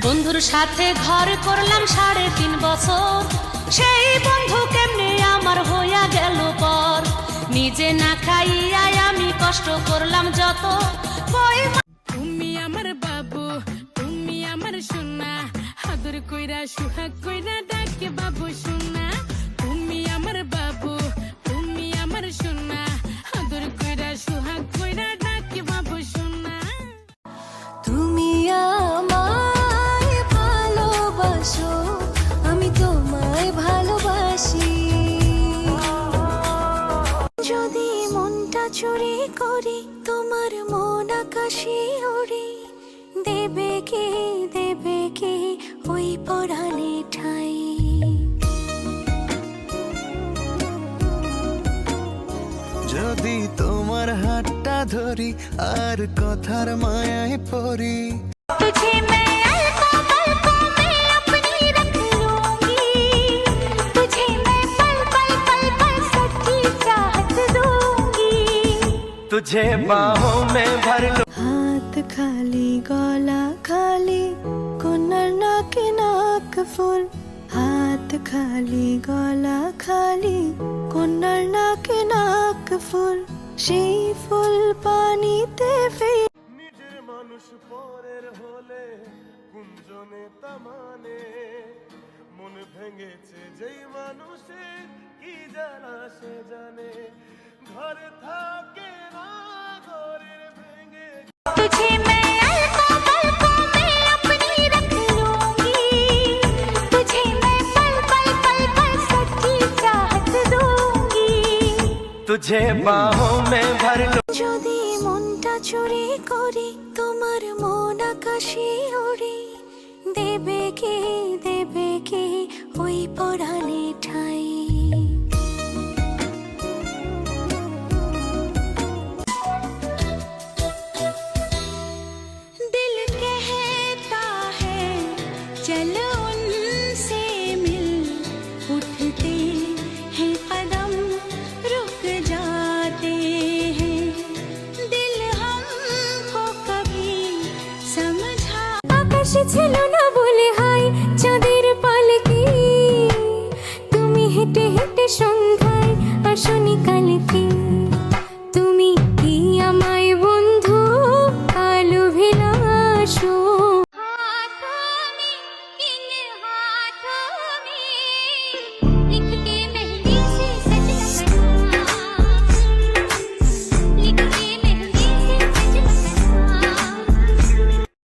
বন্ধুর সাথে ঘর করলাম 3.5 বছর, সেই বন্ধু কেমনে আমার হইয়া গেল পর। নিজে না খাইয়া আমি কষ্ট করলাম যত। তুমি আমার বাবু, তুমি আমার সোনা, আদর কইরা সুহাগ কইরা ডাকে বাবু সোনা। তুমি আমার বাবু, তুমি আমার সোনা, আদর কইরা সুহাগ কইরা ডাকে বাবু সোনা। তুমি আমায় ভালোবাসো, আমি তোমায় ভালোবাসি। যদি মনটা চুরি করি, তোমার মন আকাশে ওড়ে, দেবে কি ওই পরাণে ঠাই। যদি তোমার হাতটা ধরি আর কথার মায়ায় পড়ি, तुझे मैं पल पल में अपनी रख लूंगी, तुझे मैं पल पल पल पल सच्ची चाहत दूंगी। तुझे बाहों में भर लो। हाथ खाली गला खाली, कोनर नाके नाक फुल। हाथ खाली गला खाली, कोनर नाके नाक फुल। সেই ফুল পানিতে নিজের মানুষ পরের হলে কুঞ্জনে তামানে, মন ভেঙেছে যেই মানুষের কি জানা সে জানে। ঘরে থাকে না ঘরের ভেঙে, तुझे मैं पल में अपनी रख लूंगी, तुझे मैं पल पल पल पल सच्ची चाहत दूंगी। तुझे बाहों में भर लो। যদি মনটা চুরি করি, তোমার মন আকাশে ওড়ে, দেবে কি ওই পরাণে ঠাই। दिल कहता है चलो उनसे मिल, उठते हैं कदम रुक जाते हैं। दिल हमको कभी समझा। আকাশে ছিল না বলে হাই চাঁদের পালকি, তুমি হেঁটে হেঁটে সন্ধ্যায় আসনি কালকে।